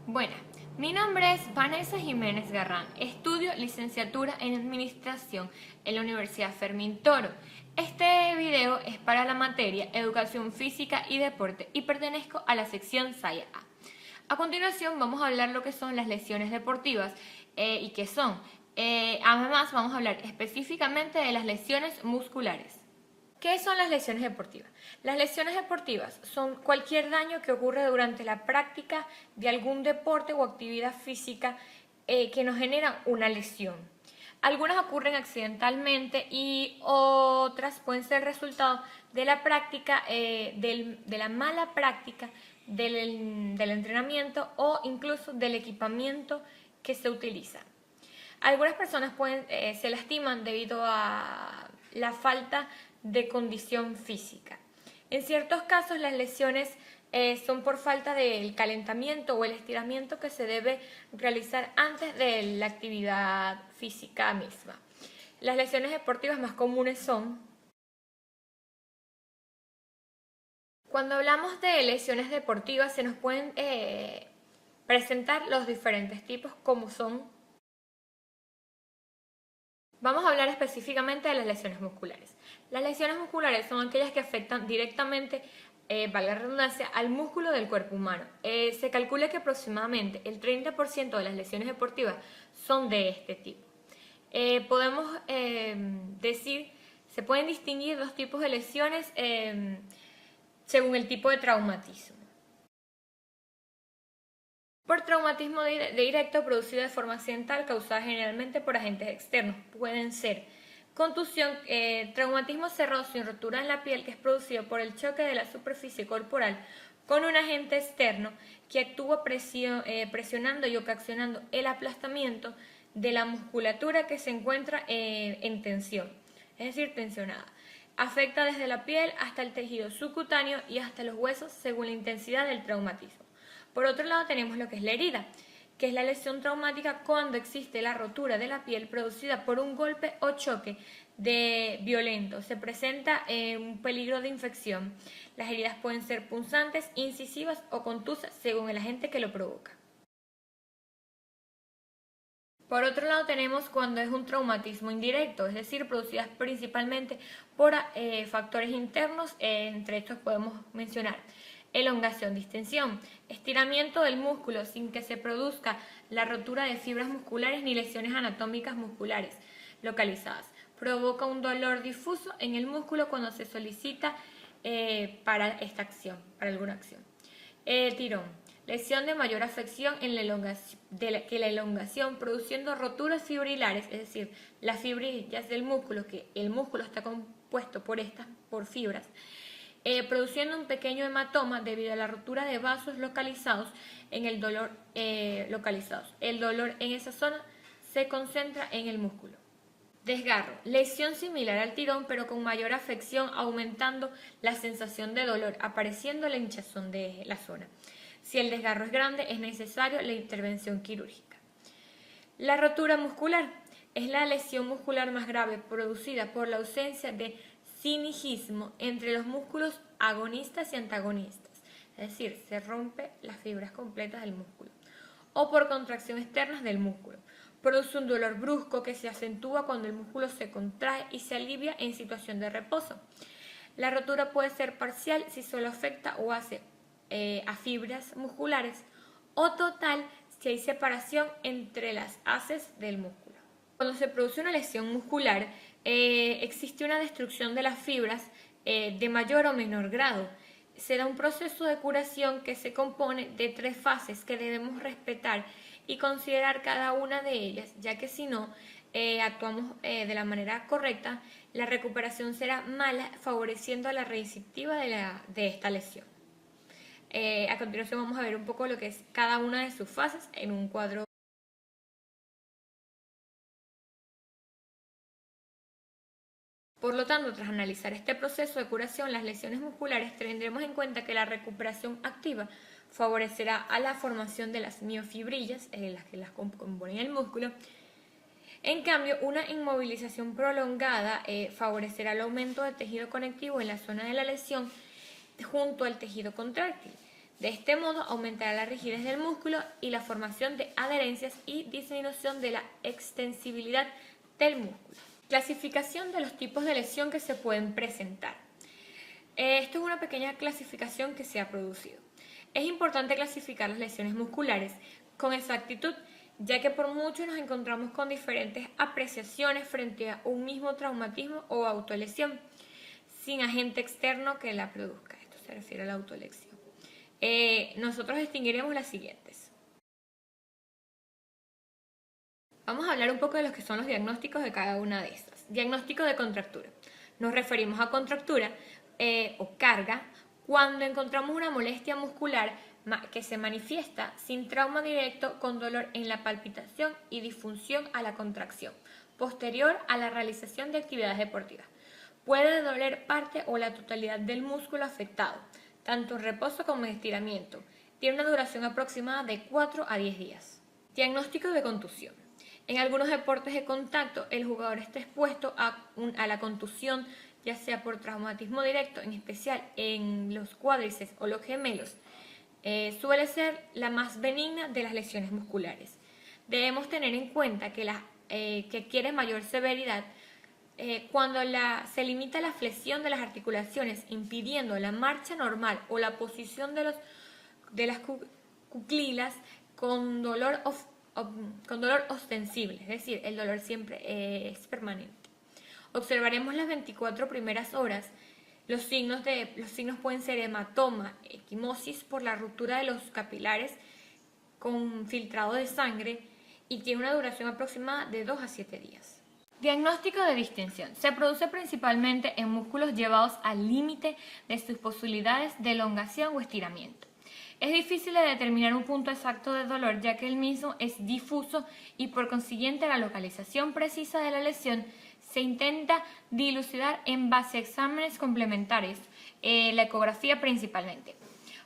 Buenas, mi nombre es Vanessa Jiménez Garrán, estudio licenciatura en Administración en la Universidad Fermín Toro. Este video es para la materia Educación Física y Deporte y pertenezco a la sección SAIA A. A continuación vamos a hablar lo que son las lesiones deportivas y qué son. Además vamos a hablar específicamente de las lesiones musculares. ¿Qué son las lesiones deportivas? Las lesiones deportivas son cualquier daño que ocurre durante la práctica de algún deporte o actividad física que nos genera una lesión. Algunas ocurren accidentalmente y otras pueden ser resultado de la práctica, de la mala práctica del entrenamiento o incluso del equipamiento que se utiliza. Algunas personas se lastiman debido a la falta de condición física. En ciertos casos las lesiones son por falta del calentamiento o el estiramiento que se debe realizar antes de la actividad física misma. Las lesiones deportivas más comunes son: cuando hablamos de lesiones deportivas se nos pueden presentar los diferentes tipos como son. Vamos a hablar específicamente de las lesiones musculares. Las lesiones musculares son aquellas que afectan directamente, valga la redundancia, al músculo del cuerpo humano. Se calcula que aproximadamente el 30% de las lesiones deportivas son de este tipo. Podemos decir, se pueden distinguir dos tipos de lesiones según el tipo de traumatismo. Por traumatismo directo producido de forma accidental causada generalmente por agentes externos. Pueden ser contusión, traumatismo cerrado sin rotura en la piel que es producido por el choque de la superficie corporal con un agente externo que actúa presionando y ocasionando el aplastamiento de la musculatura que se encuentra en tensión, es decir, tensionada. Afecta desde la piel hasta el tejido subcutáneo y hasta los huesos según la intensidad del traumatismo. Por otro lado tenemos lo que es la herida, que es la lesión traumática cuando existe la rotura de la piel producida por un golpe o choque violento. Se presenta un peligro de infección. Las heridas pueden ser punzantes, incisivas o contusas según el agente que lo provoca. Por otro lado tenemos cuando es un traumatismo indirecto, es decir, producidas principalmente por factores internos, entre estos podemos mencionar elongación, distensión, estiramiento del músculo sin que se produzca la rotura de fibras musculares ni lesiones anatómicas musculares localizadas. Provoca un dolor difuso en el músculo cuando se solicita para esta acción, para alguna acción. Tirón. Lesión de mayor afección en la elongación, produciendo roturas fibrilares, es decir, las fibrillas del músculo, que el músculo está compuesto por fibras, produciendo un pequeño hematoma debido a la rotura de vasos localizados en el dolor. El dolor en esa zona se concentra en el músculo. Desgarro. Lesión similar al tirón pero con mayor afección, aumentando la sensación de dolor, apareciendo la hinchazón de la zona. Si el desgarro es grande, es necesario la intervención quirúrgica. La rotura muscular es la lesión muscular más grave producida por la ausencia de sinergismo entre los músculos agonistas y antagonistas, es decir, se rompe las fibras completas del músculo, o por contracción externa del músculo. Produce un dolor brusco que se acentúa cuando el músculo se contrae y se alivia en situación de reposo. La rotura puede ser parcial si solo afecta o hace a fibras musculares, o total si hay separación entre las haces del músculo. Cuando se produce una lesión muscular, existe una destrucción de las fibras de mayor o menor grado. Se da un proceso de curación que se compone de 3 fases que debemos respetar y considerar cada una de ellas, ya que si no actuamos de la manera correcta, la recuperación será mala, favoreciendo a la recidiva de esta lesión. A continuación vamos a ver un poco lo que es cada una de sus fases en un cuadro. Por lo tanto, tras analizar este proceso de curación, las lesiones musculares, tendremos en cuenta que la recuperación activa favorecerá a la formación de las miofibrillas, las que las componen el músculo. En cambio, una inmovilización prolongada favorecerá el aumento de tejido conectivo en la zona de la lesión junto al tejido contráctil. De este modo aumentará la rigidez del músculo y la formación de adherencias y disminución de la extensibilidad del músculo. Clasificación de los tipos de lesión que se pueden presentar. Esto es una pequeña clasificación que se ha producido. Es importante clasificar las lesiones musculares con exactitud, ya que por mucho nos encontramos con diferentes apreciaciones frente a un mismo traumatismo o autolesión, sin agente externo que la produzca. Esto se refiere a la autolesión. Nosotros distinguiremos las siguientes. Vamos a hablar un poco de los que son los diagnósticos de cada una de estas. Diagnóstico de contractura. Nos referimos a contractura o carga cuando encontramos una molestia muscular que se manifiesta sin trauma directo, con dolor en la palpitación y disfunción a la contracción posterior a la realización de actividades deportivas. Puede doler parte o la totalidad del músculo afectado, tanto en reposo como en estiramiento. Tiene una duración aproximada de 4 a 10 días. Diagnóstico de contusión. En algunos deportes de contacto, el jugador está expuesto a la contusión, ya sea por traumatismo directo, en especial en los cuádriceps o los gemelos. Suele ser la más benigna de las lesiones musculares. Debemos tener en cuenta que adquiere mayor severidad cuando se limita la flexión de las articulaciones, impidiendo la marcha normal o la posición de las cuclilas con dolor ostensible, es decir, el dolor siempre es permanente. Observaremos las 24 primeras horas. Los signos pueden ser hematoma, equimosis por la ruptura de los capilares con filtrado de sangre, y tiene una duración aproximada de 2 a 7 días. Diagnóstico de distensión. Se produce principalmente en músculos llevados al límite de sus posibilidades de elongación o estiramiento. Es difícil de determinar un punto exacto de dolor, ya que el mismo es difuso y por consiguiente la localización precisa de la lesión se intenta dilucidar en base a exámenes complementarios, la ecografía principalmente.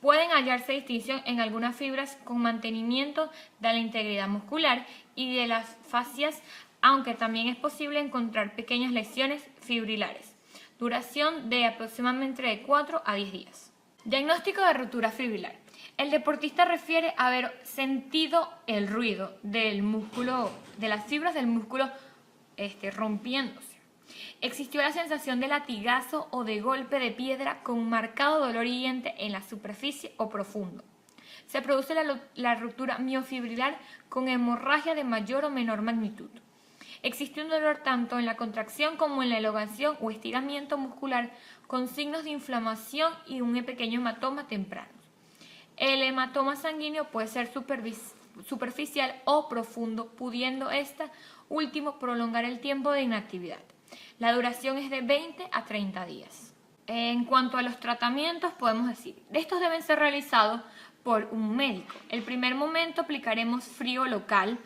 Pueden hallarse distinción en algunas fibras con mantenimiento de la integridad muscular y de las fascias, aunque también es posible encontrar pequeñas lesiones fibrilares. Duración de aproximadamente de 4 a 10 días. Diagnóstico de ruptura fibrilar. El deportista refiere a haber sentido el ruido del músculo, de las fibras del músculo rompiéndose. Existió la sensación de latigazo o de golpe de piedra con marcado dolor hiriente en la superficie o profundo. Se produce la ruptura miofibrilar con hemorragia de mayor o menor magnitud. Existe un dolor tanto en la contracción como en la elongación o estiramiento muscular, con signos de inflamación y un pequeño hematoma temprano. El hematoma sanguíneo puede ser superficial o profundo, pudiendo esta último prolongar el tiempo de inactividad. La duración es de 20 a 30 días. En cuanto a los tratamientos, podemos decir, estos deben ser realizados por un médico. El primer momento aplicaremos frío local,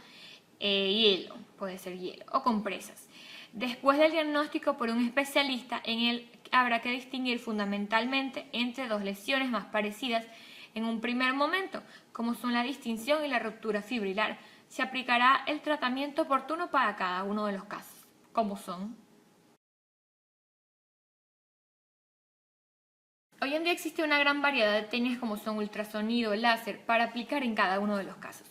hielo, puede ser hielo, o compresas. Después del diagnóstico por un especialista, en él habrá que distinguir fundamentalmente entre dos lesiones más parecidas en un primer momento, como son la distinción y la ruptura fibrilar. Se aplicará el tratamiento oportuno para cada uno de los casos, como son. Hoy en día existe una gran variedad de técnicas como son ultrasonido, láser, para aplicar en cada uno de los casos.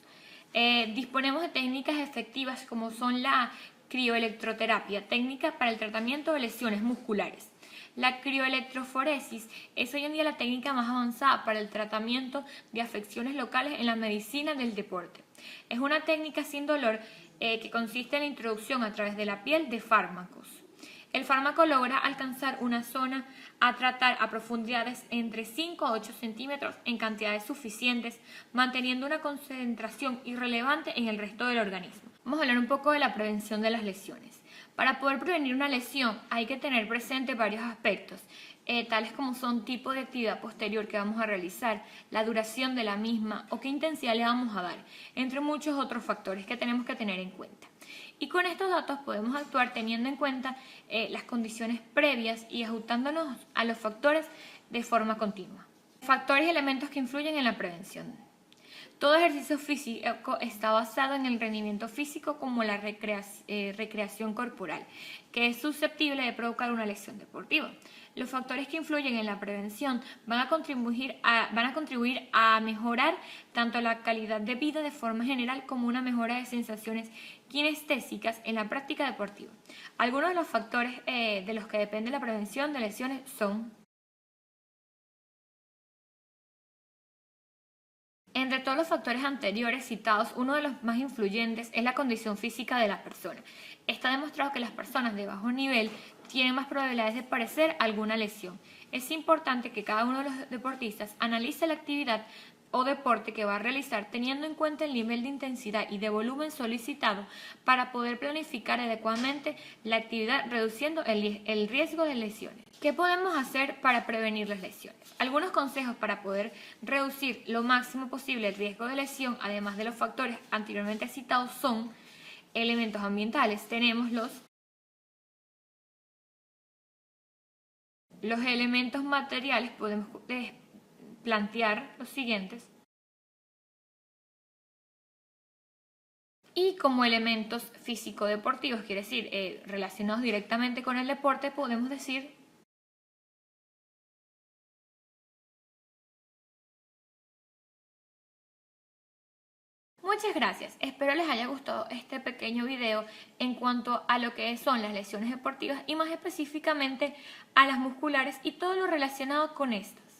Disponemos de técnicas efectivas como son la crioelectroterapia, técnica para el tratamiento de lesiones musculares. La crioelectroforesis es hoy en día la técnica más avanzada para el tratamiento de afecciones locales en la medicina del deporte. Es una técnica sin dolor que consiste en la introducción a través de la piel de fármacos. El fármaco logra alcanzar una zona a tratar a profundidades entre 5 a 8 centímetros en cantidades suficientes, manteniendo una concentración irrelevante en el resto del organismo. Vamos a hablar un poco de la prevención de las lesiones. Para poder prevenir una lesión hay que tener presente varios aspectos, tales como son tipo de actividad posterior que vamos a realizar, la duración de la misma o qué intensidad le vamos a dar, entre muchos otros factores que tenemos que tener en cuenta. Y con estos datos podemos actuar teniendo en cuenta las condiciones previas y ajustándonos a los factores de forma continua. Factores y elementos que influyen en la prevención. Todo ejercicio físico está basado en el rendimiento físico como la recreación corporal, que es susceptible de provocar una lesión deportiva. Los factores que influyen en la prevención van a contribuir a mejorar tanto la calidad de vida de forma general como una mejora de sensaciones kinestésicas en la práctica deportiva. Algunos de los factores de los que depende la prevención de lesiones son: entre todos los factores anteriores citados, uno de los más influyentes es la condición física de la persona. Está demostrado que las personas de bajo nivel tienen más probabilidades de padecer alguna lesión. Es importante que cada uno de los deportistas analice la actividad o deporte que va a realizar teniendo en cuenta el nivel de intensidad y de volumen solicitado para poder planificar adecuadamente la actividad reduciendo el riesgo de lesiones. ¿Qué podemos hacer para prevenir las lesiones? Algunos consejos para poder reducir lo máximo posible el riesgo de lesión, además de los factores anteriormente citados, son elementos ambientales. Tenemos los elementos materiales, podemos plantear los siguientes. Y como elementos físico-deportivos, quiere decir, relacionados directamente con el deporte, podemos decir: muchas gracias, espero les haya gustado este pequeño video en cuanto a lo que son las lesiones deportivas y más específicamente a las musculares y todo lo relacionado con estas.